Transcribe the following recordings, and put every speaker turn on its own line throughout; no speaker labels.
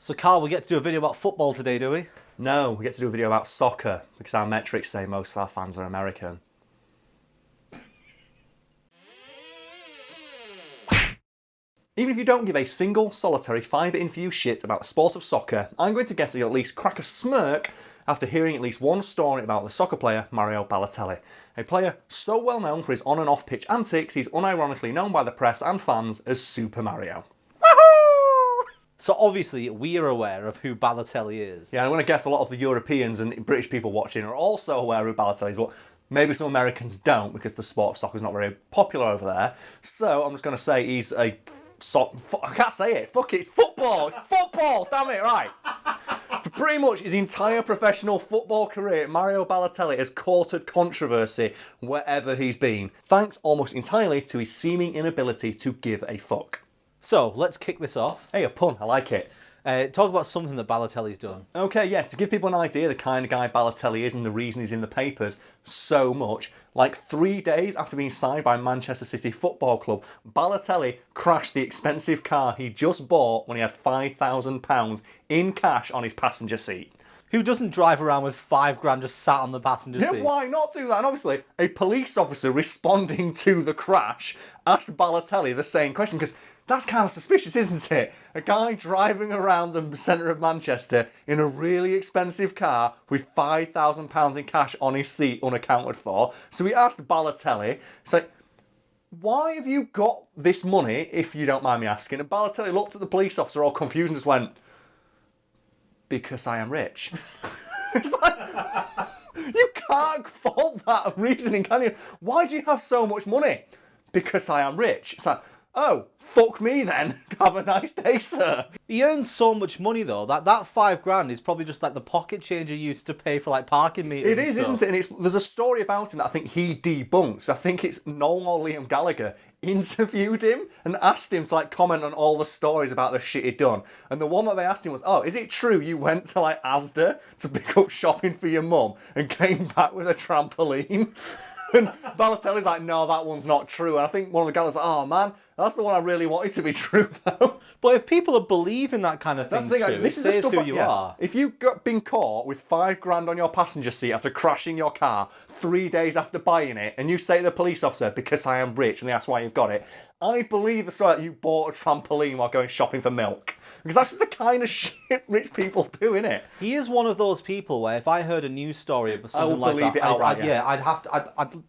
So, Karl, we get to do a video about football today, do we?
No, we get to do a video about soccer because our metrics say most of our fans are American. Even if you don't give a single solitary fibre-infused shit about the sport of soccer, I'm going to guess that you'll at least crack a smirk after hearing at least one story about the soccer player Mario Balotelli. A player so well known for his on and off pitch antics, he's unironically known by the press and fans as Super Mario.
So obviously we are aware of who Balotelli is.
Yeah, I'm going to guess a lot of the Europeans and British people watching are also aware of who Balotelli is, but maybe some Americans don't because the sport of soccer is not very popular over there. So I'm just going to say he's a... I can't say it. Fuck it. It's football. It's football. Damn it. Right. For pretty much his entire professional football career, Mario Balotelli has courted controversy wherever he's been, thanks almost entirely to his seeming inability to give a fuck.
So let's kick this off.
Hey, a pun. I like it.
Talk about something that Balotelli's done.
Okay, yeah, to give people an idea the kind of guy Balotelli is and the reason he's in the papers so much, like 3 days after being signed by Manchester City Football Club, Balotelli crashed the expensive car he just bought when he had £5,000 in cash on his passenger seat.
Who doesn't drive around with £5,000 just sat on the passenger seat?
Yeah, why not do that? And obviously, a police officer responding to the crash asked Balotelli the same question, because that's kind of suspicious, isn't it? A guy driving around the centre of Manchester in a really expensive car with £5,000 in cash on his seat unaccounted for. So he asked Balotelli, it's like, why have you got this money, if you don't mind me asking? And Balotelli looked at the police officer all confused and just went, because I am rich. It's like, you can't fault that reasoning, can you? Why do you have so much money? Because I am rich. It's like, oh, fuck me then. Have a nice day, sir.
He earns so much money though, that £5,000 is probably just like the pocket change you used to pay for like parking meters.
It is, isn't it? And there's a story about him that I think he debunks. I think it's Noel or Liam Gallagher interviewed him and asked him to like comment on all the stories about the shit he'd done. And the one that they asked him was, oh, is it true you went to like Asda to pick up shopping for your mum and came back with a trampoline? And Balotelli's like, no, that one's not true. And I think one of the guys was like, oh man, that's the one I really wanted to be true though.
But if people are believing that kind of thing, it says who you are.
If you've been caught with £5,000 on your passenger seat after crashing your car 3 days after buying it, and you say to the police officer, because I am rich, and they ask why you've got it, I believe the story that you bought a trampoline while going shopping for milk. Because that's the kind of shit rich people do, innit?
He is one of those people where if I heard a news story about something like
believe
that,
it outright,
I'd have to,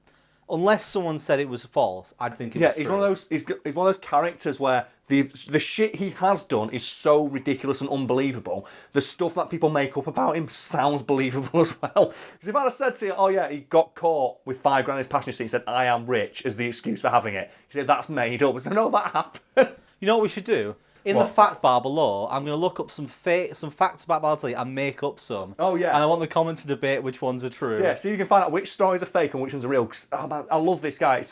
unless someone said it was false, I'd think it was true.
He's one of those. He's one of those characters where the shit he has done is so ridiculous and unbelievable. The stuff that people make up about him sounds believable as well. Because if I'd have said to you, oh yeah, he got caught with £5,000 in his passenger seat and said, I am rich as the excuse for having it, he said, that's made up. I said, no, that happened.
You know what we should do? In the fact bar below, I'm going to look up some facts about Balotelli and make up some.
Oh, yeah.
And I want the comments to debate which ones are true.
So, yeah, so you can find out which stories are fake and which ones are real. Cause, oh, man, I love this guy.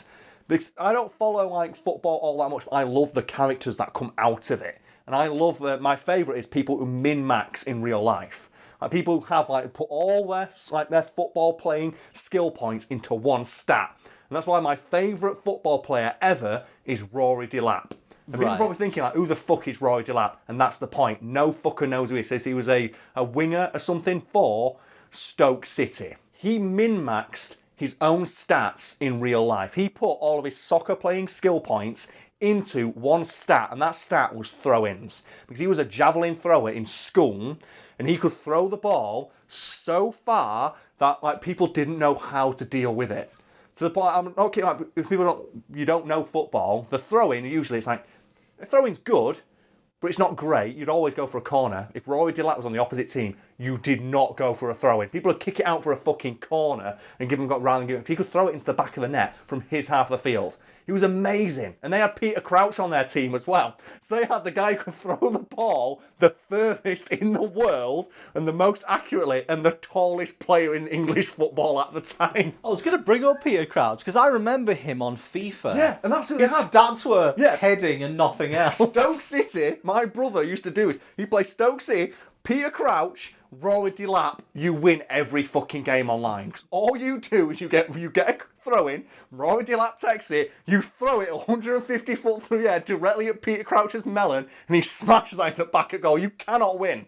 Because I don't follow like football all that much, but I love the characters that come out of it. And I love, my favourite is people who min-max in real life. Like people who have like put all their football playing skill points into one stat. And that's why my favourite football player ever is Rory Delap. And people are probably thinking, like, who the fuck is Roy Delap? And that's the point. No fucker knows who he is. Says he was a winger or something for Stoke City. He min-maxed his own stats in real life. He put all of his soccer playing skill points into one stat, and that stat was throw-ins. Because he was a javelin thrower in school, and he could throw the ball so far that like people didn't know how to deal with it. To the point, I'm okay. Like, if you don't know football, the throw-in usually it's like, the throw-in's good, but it's not great. You'd always go for a corner. If Roy Delap was on the opposite team, you did not go for a throw-in. People would kick it out for a fucking corner and give him rather than give him. He could throw it into the back of the net from his half of the field. He was amazing. And they had Peter Crouch on their team as well. So they had the guy who could throw the ball the furthest in the world and the most accurately and the tallest player in English football at the time.
I was going to bring up Peter Crouch because I remember him on FIFA.
Yeah, and that's who
his
they had.
stats were heading and nothing else.
Stoke City, my brother used to do is he'd play Stoke City, Peter Crouch, Rory Delap, you win every fucking game online. All you do is you get a throw in, Rory Delap takes it, you throw it 150 foot through the air directly at Peter Crouch's melon, and he smashes it back at goal. You cannot win.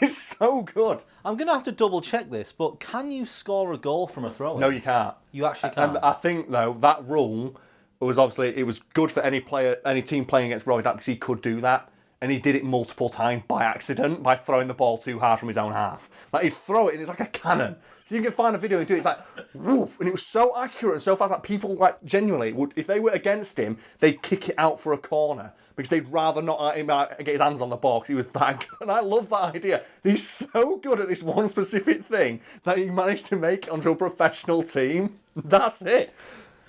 It's so good.
I'm going to have to double check this, but can you score a goal from a throw-in?
No, you can't.
You actually can't.
And I think, though, that rule was obviously, it was good for any team playing against Rory Delap because he could do that. And he did it multiple times by accident, by throwing the ball too hard from his own half. Like, he'd throw it and it's like a cannon. So you can find a video and do it, it's like, woof, and it was so accurate and so fast, like people, like, genuinely, would, if they were against him, they'd kick it out for a corner, because they'd rather not let him get his hands on the ball, because he was that good. And I love that idea. He's so good at this one specific thing, that he managed to make it onto a professional team. That's it.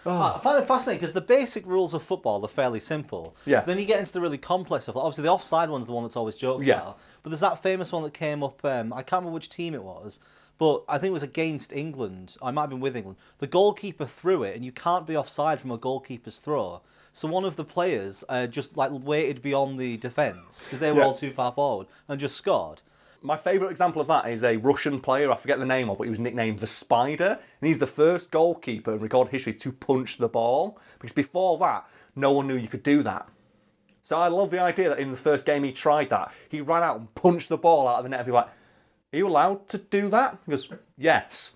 I find it fascinating because the basic rules of football are fairly simple.
Yeah.
But then you get into the really complex stuff. Obviously, the offside one's the one that's always joked about. But there's that famous one that came up. I can't remember which team it was, but I think it was against England. I might have been with England. The goalkeeper threw it, and you can't be offside from a goalkeeper's throw. So one of the players just like waited beyond the defence because they were all too far forward and just scored.
My favourite example of that is a Russian player, I forget the name of, but he was nicknamed the Spider, and he's the first goalkeeper in recorded history to punch the ball, because before that, no one knew you could do that. So I love the idea that in the first game he tried that. He ran out and punched the ball out of the net, and people were like, are you allowed to do that? He goes, yes.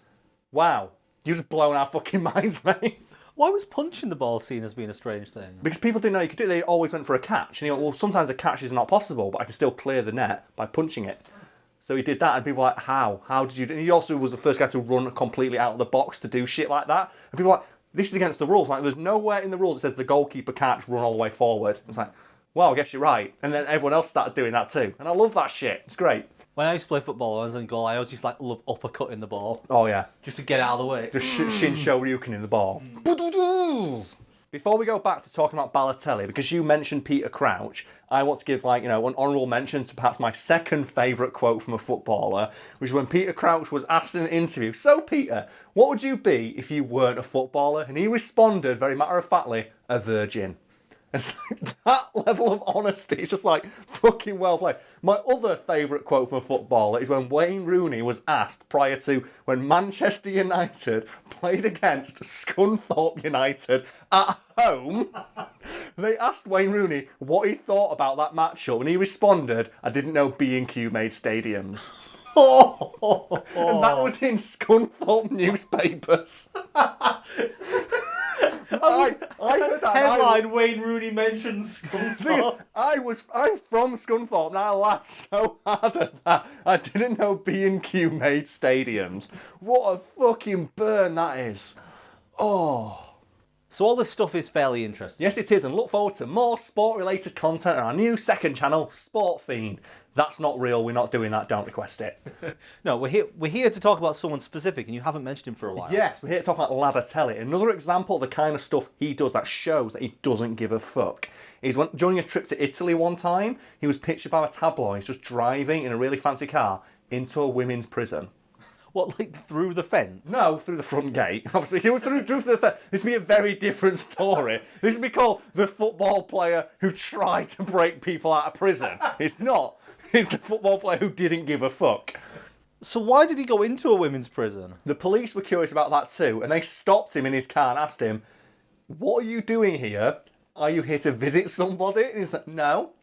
Wow, you've just blown our fucking minds, mate.
Why was punching the ball seen as being a strange thing?
Because people didn't know you could do it, they always went for a catch. And you go, well, sometimes a catch is not possible, but I can still clear the net by punching it. So he did that, and people were like, how? How did you do it? And he also was the first guy to run completely out of the box to do shit like that. And people were like, this is against the rules. Like, there's nowhere in the rules that says the goalkeeper can't run all the way forward. It's like, well, I guess you're right. And then everyone else started doing that too. And I love that shit. It's great.
When I used to play football, when I was in goal, I always used to love uppercutting the ball.
Oh, yeah.
Just to get it out of the way.
Just Shinsho Ryuken in the ball. Before we go back to talking about Balotelli, because you mentioned Peter Crouch, I want to give an honourable mention to perhaps my second favourite quote from a footballer, which is when Peter Crouch was asked in an interview, so Peter, what would you be if you weren't a footballer? And he responded very matter-of-factly, a virgin. And it's like, that level of honesty is just like fucking well played. My other favourite quote from a footballer is when Wayne Rooney was asked prior to when Manchester United played against Scunthorpe United at home. They asked Wayne Rooney what he thought about that matchup, and he responded, I didn't know B&Q made stadiums. And that was in Scunthorpe newspapers. I heard that.
Headline, Wayne Rooney mentions Scunthorpe.
I'm from Scunthorpe and I laughed so hard at that. I didn't know B&Q made stadiums. What a fucking burn that is. Oh.
So all this stuff is fairly interesting.
Yes, it is, and look forward to more sport-related content on our new second channel, Sport Fiend. That's not real, we're not doing that, don't request it.
No, we're here to talk about someone specific, and you haven't mentioned him for a while.
Yes, we're here to talk about Balotelli. Another example of the kind of stuff he does that shows that he doesn't give a fuck is when, during a trip to Italy one time, he was pictured by a tabloid just driving in a really fancy car into a women's prison.
What, like through the fence?
No, through the front gate. Obviously, if you were through the fence, this would be a very different story. This would be called the football player who tried to break people out of prison. It's not. It's the football player who didn't give a fuck.
So why did he go into a women's prison?
The police were curious about that too, and they stopped him in his car and asked him, what are you doing here? Are you here to visit somebody? And he's like, no.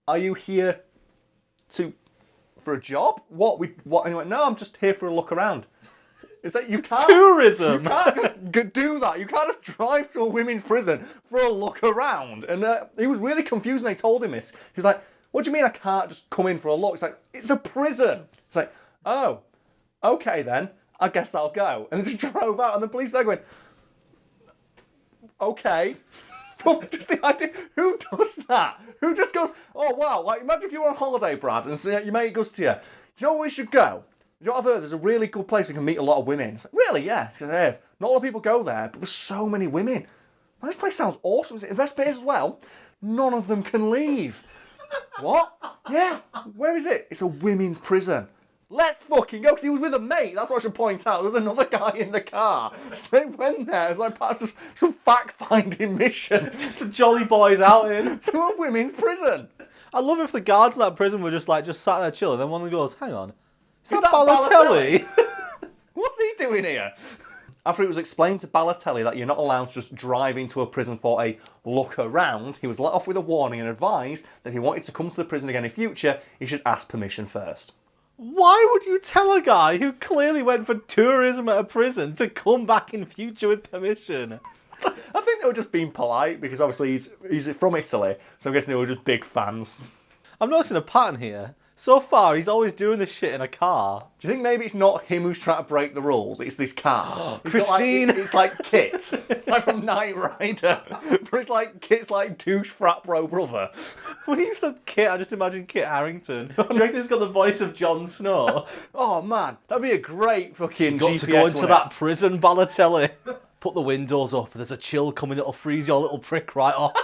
Are you here for a job? What? And he went, no, I'm just here for a look around. It's like, you can't...
Tourism!
You can't just do that. You can't just drive to a women's prison for a look around. And he was really confused when they told him this. He was like, what do you mean I can't just come in for a look? It's like, it's a prison. It's like, oh, okay then. I guess I'll go. And just drove out, and the police there going, okay. Just the idea, who does that? Who just goes, oh wow, like imagine if you were on holiday, Brad, and so your mate goes to you, do you know where we should go? Do you know what I've heard? There's a really good place we can meet a lot of women. It's like, really? Yeah. She said, hey, not a lot of people go there, but there's so many women. Well, this place sounds awesome. It's the best place as well. None of them can leave. What? Yeah. Where is it? It's a women's prison. Let's fucking go, because he was with a mate. That's what I should point out. There was another guy in the car. So they went there. It's like part of some fact-finding mission.
Just a jolly boys out in.
To a women's prison.
I love if the guards in that prison were just sat there chilling, then one of them goes, hang on, is that
Balotelli?
Balotelli?
What's he doing here? After it was explained to Balotelli that you're not allowed to just drive into a prison for a look around, he was let off with a warning and advised that if he wanted to come to the prison again in future, he should ask permission first.
Why would you tell a guy who clearly went for tourism at a prison to come back in future with permission?
I think they were just being polite because obviously he's from Italy, so I'm guessing they were just big fans.
I'm noticing a pattern here. So far, he's always doing this shit in a car.
Do you think maybe it's not him who's trying to break the rules? It's this car.
Christine!
It's like Kit. It's like from Knight Rider. But it's like Kit's like douche frat bro brother.
When you said Kit, I just imagined Kit Harington. Do you reckon he's got the voice of Jon Snow?
Oh man, that'd be a great fucking
You've got
GPS
to go into
winner.
that prison, Balotelli. Put the windows up. There's a chill coming that'll freeze your little prick right off.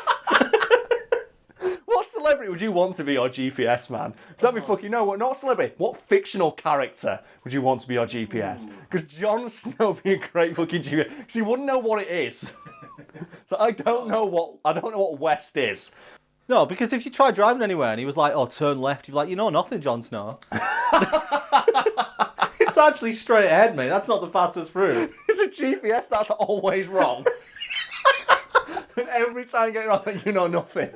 What celebrity would you want to be your GPS man? Because that'd be fucking, no, not celebrity. What fictional character would you want to be your GPS? Because Jon Snow would be a great fucking GPS. Because he wouldn't know what it is. So I don't know what West is.
No, because if you try driving anywhere and he was like, oh, turn left, you'd be like, you know nothing, Jon Snow. It's actually straight ahead, mate. That's not the fastest route.
It's a GPS that's always wrong. And every time you get it wrong, you know nothing.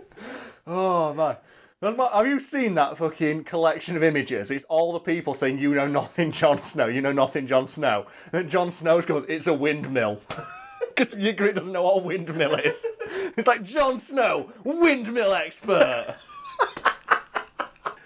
Oh, man. Have you seen that fucking collection of images? It's all the people saying, you know nothing, Jon Snow. You know nothing, Jon Snow. And then Jon Snow goes, it's a windmill. Because Ygritte doesn't know what a windmill is. It's like, Jon Snow, windmill expert.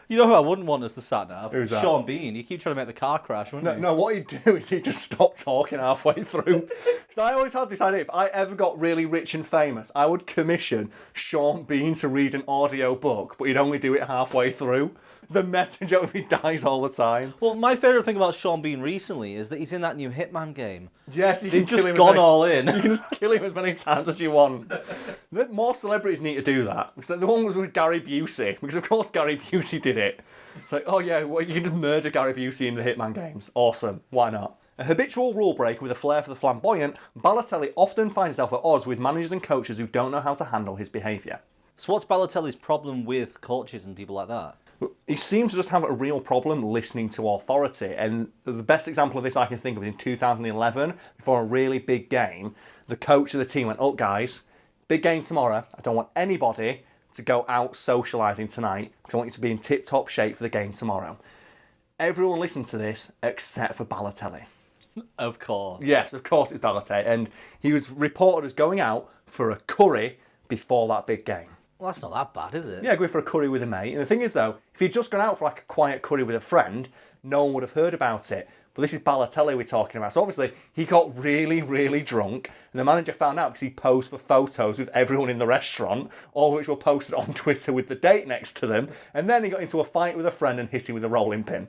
You know who I wouldn't want as the sat-nav?
Who's that?
Sean Bean. You keep trying to make the car crash, wouldn't you?
No, what he'd do is he'd just stop talking halfway through. Because I always had this idea, if I ever got really rich and famous, I would commission Sean Bean to read an audio book, but he'd only do it halfway through. The message of he dies all the time.
Well, my favourite thing about Sean Bean recently is that he's in that new Hitman game.
Yes, you
They've
can
just gone all in.
You can just kill him as many times as you want. More celebrities need to do that. Because the one was with Gary Busey. Because of course Gary Busey did it. It's like, oh yeah, well, you can just murder Gary Busey in the Hitman games. Awesome. Why not? A habitual rule breaker with a flair for the flamboyant, Balotelli often finds himself at odds with managers and coaches who don't know how to handle his behaviour.
So what's Balotelli's problem with coaches and people like that?
He seems to just have a real problem listening to authority. And the best example of this I can think of is in 2011, before a really big game, the coach of the team went, oh guys, big game tomorrow. I don't want anybody to go out socialising tonight because I want you to be in tip-top shape for the game tomorrow. Everyone listened to this except for Balotelli.
Of course.
Yes, of course it's Balotelli. And he was reported as going out for a curry before that big game.
Well, that's not that bad, is it?
Yeah, going for a curry with a mate. And the thing is, though, if he'd just gone out for like a quiet curry with a friend, no one would have heard about it. But this is Balotelli we're talking about. So obviously, he got really, really drunk. And the manager found out because he posed for photos with everyone in the restaurant, all of which were posted on Twitter with the date next to them. And then he got into a fight with a friend and hit him with a rolling pin.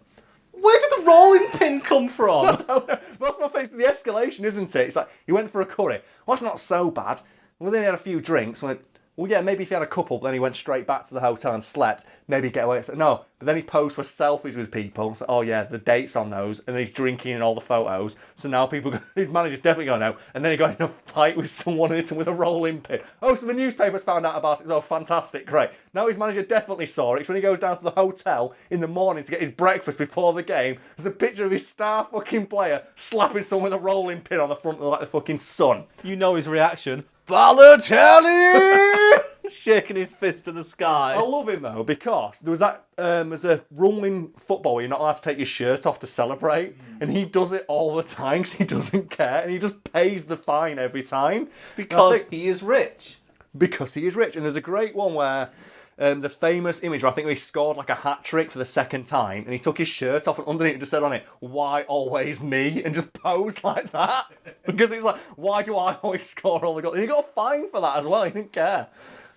Where did the rolling pin come from?
I don't know. That's my face. The escalation, isn't it? It's like, he went for a curry. Well, that's not so bad. Well, then he had a few drinks. Went, well, yeah, maybe if he had a couple, but then he went straight back to the hotel and slept, maybe he'd get away. So, no, but then he posed for selfies with people. So, oh yeah, the date's on those, and he's drinking in all the photos. So now his manager's definitely going out. And then he got in a fight with someone and hit him with a rolling pin. Oh, so the newspapers found out about it. Oh, fantastic, great. Now his manager definitely saw it. Because when he goes down to the hotel in the morning to get his breakfast before the game, there's a picture of his star fucking player slapping someone with a rolling pin on the front of like the fucking sun.
You know his reaction. Balotelli! Shaking his fist to the sky.
I love him though because there was that there's a rule in football where you're not allowed to take your shirt off to celebrate, and he does it all the time because he doesn't care, and he just pays the fine every time
Because he is rich.
Because he is rich. And there's a great one where the famous image where I think he scored like a hat trick for the second time, and he took his shirt off and underneath it just said on it, "Why always me?" and just posed like that because it's like, why do I always score all the goals? And he got a fine for that as well. He didn't care.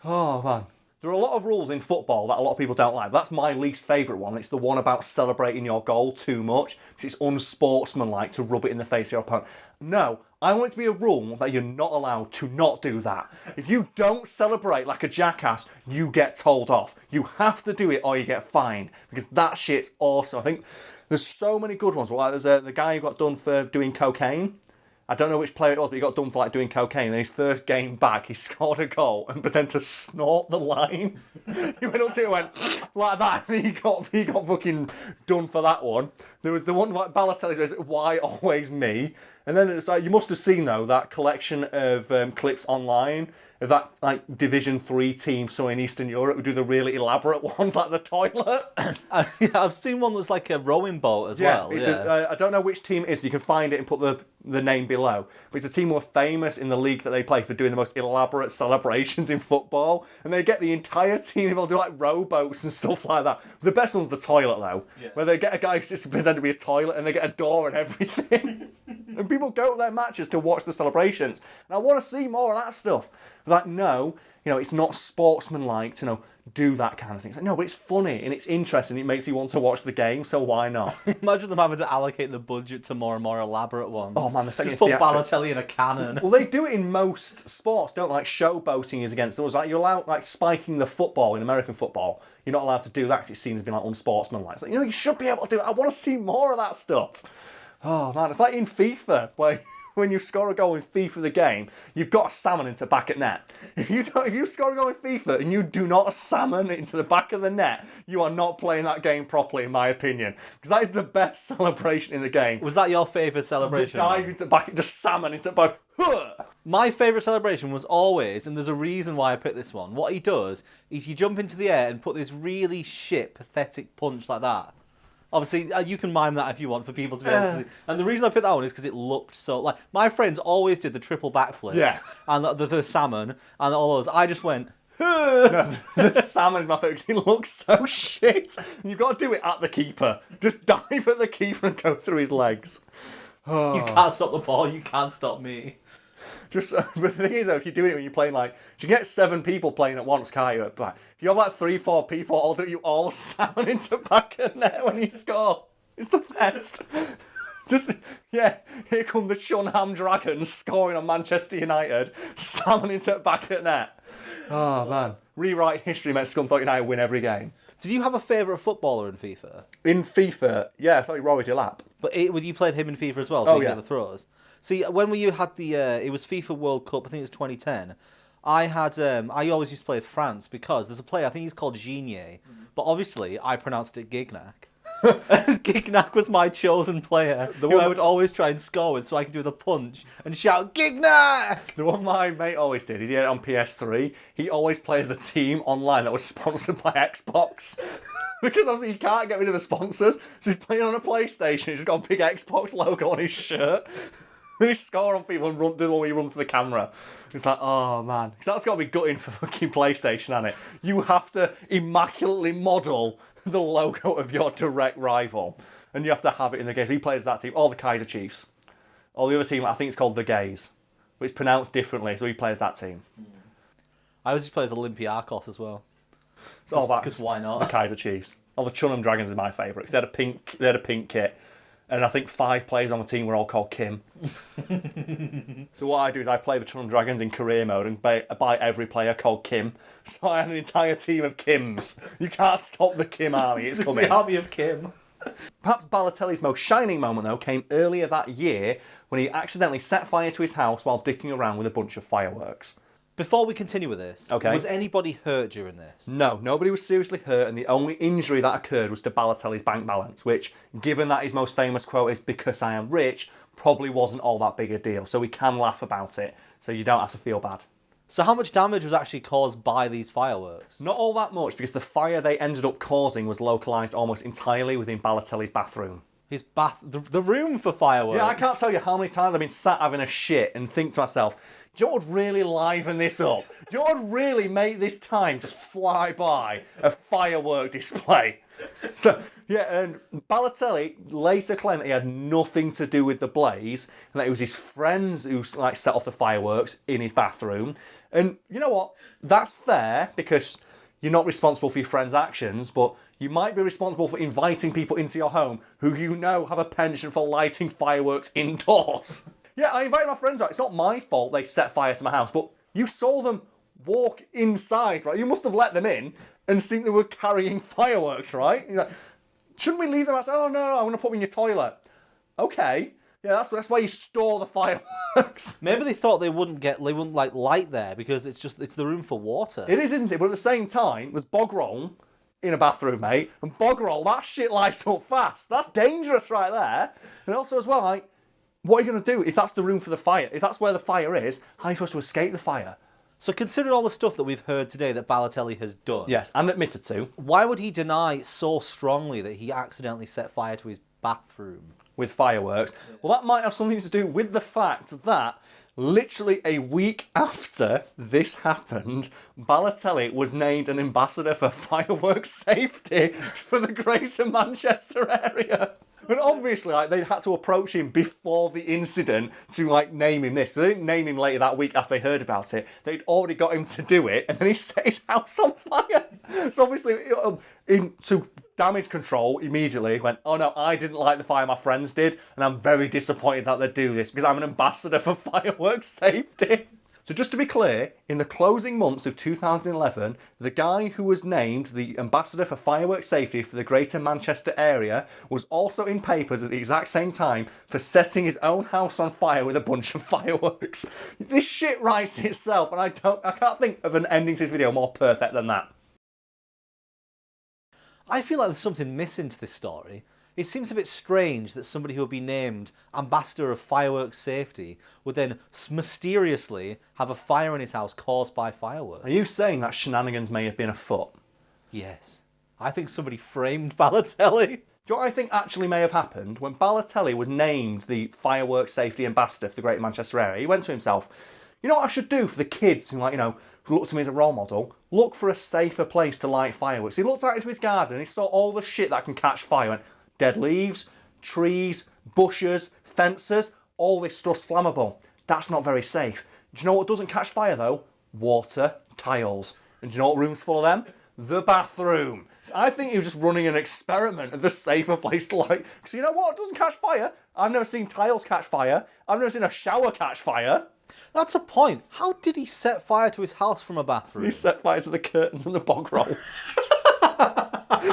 Oh man. There are a lot of rules in football that a lot of people don't like. That's my least favourite one. It's the one about celebrating your goal too much because it's unsportsmanlike to rub it in the face of your opponent. No, I want it to be a rule that you're not allowed to not do that. If you don't celebrate like a jackass, you get told off. You have to do it or you get fined because that shit's awesome. I think there's so many good ones. Like there's the guy who got done for doing cocaine. I don't know which player it was, but he got done for like doing cocaine. And then his first game back, he scored a goal and pretended to snort the line. He went up to it and went like that, and he got fucking done for that one. There was the one like Balotelli says, "Why always me?" And then it's like, you must have seen though that collection of clips online of that like Division 3 team, so in Eastern Europe, would do the really elaborate ones like the toilet.
I've seen one that's like a rowing boat as well.
I don't know which team it is. You can find it and put the name below. But it's a team who are famous in the league that they play for doing the most elaborate celebrations in football. And they get the entire team involved, do like rowboats and stuff like that. The best one's the toilet though, where they get a guy who's just pretend to be a toilet and they get a door and everything. And people go to their matches to watch the celebrations. And I want to see more of that stuff. Like, no, it's not sportsmanlike to do that kind of thing. It's like, no, but it's funny and it's interesting. It makes you want to watch the game, so why not?
Imagine them having to allocate the budget to more and more elaborate ones.
Oh man,
just put Balotelli in a cannon.
Well, they do it in most sports, don't they? Like showboating is against the rules. Like you're allowed, like spiking the football in American football. You're not allowed to do that because it's seen as being like unsportsmanlike. It's like, you should be able to do it. I want to see more of that stuff. Oh man, it's like in FIFA where when you score a goal in FIFA the game, you've got a salmon into back at net. If you score a goal in FIFA and you do not salmon into the back of the net, you are not playing that game properly, in my opinion. Because that is the best celebration in the game.
Was that your favourite celebration?
Dive into the back, just salmon into both.
My favourite celebration was always, and there's a reason why I picked this one, what he does is you jump into the air and put this really shit, pathetic punch like that. Obviously, you can mime that if you want for people to be able to see. And the reason I picked that one is because it looked so... Like, my friends always did the triple backflips and the salmon and all those. I just went...
No, the salmon is my favourite because it looks so shit. You've got to do it at the keeper. Just dive at the keeper and go through his legs.
Oh. You can't stop the ball, you can't stop me.
But the thing is, though, if you do it when you're playing, like, you get 7 people playing at once, can't you? But if you have like 3-4 people, you all salmon into back of net when you score. It's the best. Here come the Shunham Dragons scoring on Manchester United, salmon into back of net. Oh man, rewrite history. Makes Scunthorpe United win every game.
Did you have a favourite footballer in FIFA?
In FIFA, yeah, I thought Rory Delap.
But you played him in FIFA as well, so you get the throws. See, when you had it was FIFA World Cup, I think it was 2010, I always used to play as France because there's a player, I think he's called Gignac, but obviously I pronounced it Gignac. Gignac was my chosen player, who I would always try and score with so I could do the punch and shout, Gignac!
The one my mate always did is he had it on PS3, he always plays the team online that was sponsored by Xbox. Because obviously he can't get rid of the sponsors, so he's playing on a PlayStation, he's got a big Xbox logo on his shirt. Then he score on people and do the one where you run to the camera. It's like, oh man. Because that's got to be gutting for fucking PlayStation, hasn't it? You have to immaculately model the logo of your direct rival. And you have to have it in the game. So he plays that team. Or the Kaiser Chiefs. Or the other team, I think it's called the Gays. But it's pronounced differently, so he plays that team.
I always play as Olympiacos as well.
It's all about
because why not?
The Kaiser Chiefs. Or the Chunham Dragons is my favourite. Because they had a pink kit. And I think 5 players on the team were all called Kim. So what I do is I play the Chunham Dragons in career mode and buy every player called Kim. So I had an entire team of Kims. You can't stop the Kim army, it's coming.
The army of Kim.
Perhaps Balotelli's most shining moment, though, came earlier that year when he accidentally set fire to his house while dicking around with a bunch of fireworks.
Before we continue with this, was anybody hurt during this?
No, nobody was seriously hurt, and the only injury that occurred was to Balotelli's bank balance, which, given that his most famous quote is "because I am rich," probably wasn't all that big a deal, so we can laugh about it, so you don't have to feel bad.
So how much damage was actually caused by these fireworks?
Not all that much, because the fire they ended up causing was localised almost entirely within Balotelli's bathroom.
His the room for fireworks?
Yeah, I can't tell you how many times I've been sat having a shit and think to myself, do you know what would really liven this up? Do you know what would really make this time just fly by? A firework display. So, yeah, and Balotelli later claimed that he had nothing to do with the blaze, and that it was his friends who set off the fireworks in his bathroom. And you know what? That's fair, because you're not responsible for your friends' actions, but you might be responsible for inviting people into your home who you know have a penchant for lighting fireworks indoors. Yeah, I invited my friends out. It's not my fault they set fire to my house, but you saw them walk inside, right? You must have let them in and seen they were carrying fireworks, right? You're like, shouldn't we leave them outside? Oh, no, I'm going to put them in your toilet. Okay. Yeah, that's why you store the fireworks.
Maybe they thought they wouldn't like light there because it's the room for water.
It is, isn't it? But at the same time, there's bog roll in a bathroom, mate, and bog roll, that shit lights up fast. That's dangerous right there. And also as well, like, what are you going to do if that's the room for the fire? If that's where the fire is, how are you supposed to escape the fire?
So considering all the stuff that we've heard today that Balotelli has done,
Yes, and admitted to.
why would he deny so strongly that he accidentally set fire to his bathroom?
With fireworks. Well, that might have something to do with the fact that literally a week after this happened, Balotelli was named an ambassador for fireworks safety for the Greater Manchester area. And obviously, like, they had to approach him before the incident to, like, name him this. Because they didn't name him later that week after they heard about it. They'd already got him to do it, and then he set his house on fire. So obviously, to damage control, immediately went, oh no, I didn't like the fire, my friends did, and I'm very disappointed that they do this, because I'm an ambassador for fireworks safety. So just to be clear, in the closing months of 2011, the guy who was named the Ambassador for Fireworks Safety for the Greater Manchester area was also in papers at the exact same time for setting his own house on fire with a bunch of fireworks. This shit writes itself, and I can't think of an ending to this video more perfect than that.
I feel like there's something missing to this story. It seems a bit strange that somebody who would be named Ambassador of Fireworks Safety would then mysteriously have a fire in his house caused by fireworks.
Are you saying that shenanigans may have been afoot?
Yes. I think somebody framed Balotelli.
Do you know what I think actually may have happened? When Balotelli was named the Fireworks Safety Ambassador for the Greater Manchester area, he went to himself, you know what I should do for the kids who, like, you know, who look to me as a role model? Look for a safer place to light fireworks. He looked out into his garden and he saw all the shit that can catch fire. He went, dead leaves, trees, bushes, fences, all this stuff's flammable. That's not very safe. Do you know what doesn't catch fire though? Water, tiles. And do you know what room's full of them? The bathroom. So I think he was just running an experiment of the safer place to light. Because you know what doesn't catch fire? I've never seen tiles catch fire. I've never seen a shower catch fire.
That's a point. How did he set fire to his house from a bathroom?
He set fire to the curtains and the bog roll.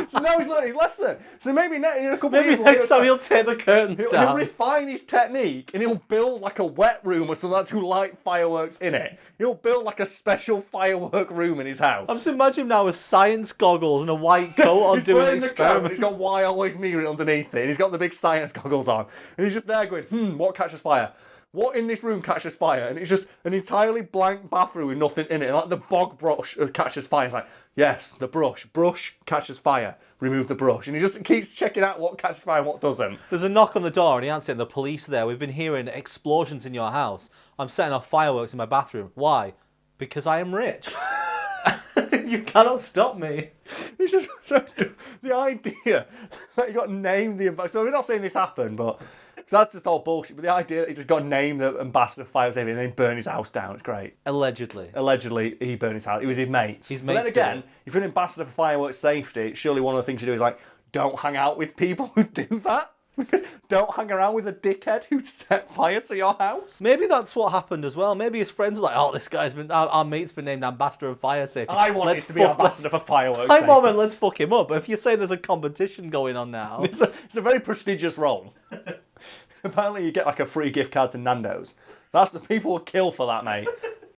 So now he's learning his lesson. So maybe in a couple of years...
Maybe next time he'll take the curtains down.
He'll refine his technique and he'll build like a wet room or something to light fireworks in it. He'll build like a special firework room in his house.
I'm just imagining him now with science goggles and a white coat on doing an experiment.
He's got why always me underneath it. And he's got the big science goggles on. And he's just there going, what catches fire? What in this room catches fire? And it's just an entirely blank bathroom with nothing in it. And like the bog brush catches fire. It's like, yes, the brush. Brush catches fire. Remove the brush. And he just keeps checking out what catches fire and what doesn't.
There's a knock on the door and he answers it. The police are there. We've been hearing explosions in your house. I'm setting off fireworks in my bathroom. Why? Because I am rich. You cannot stop me.
It's just the idea that he got named the ambassador. So we're not saying this happened, but... So that's just all bullshit. But the idea that he just got named the ambassador of Fireworks Safety and then burn his house down, it's great.
Allegedly.
Allegedly, he burned his house. It was his mates.
His
But
mates
then again,
did it.
if you're an ambassador for Fireworks Safety, surely one of the things you do is like, don't hang out with people who do that. Because don't hang around with a dickhead who set fire to your house.
Maybe that's what happened as well. Maybe his friends were like, oh, this guy's been, our mate's been named Ambassador of Fire Safety.
I want to be ambassador for Fireworks Safety.
Let's fuck him up. But if you're saying there's a competition going on now...
It's a very prestigious role. Apparently you get like a free gift card to Nando's. That's the people will kill for that, mate.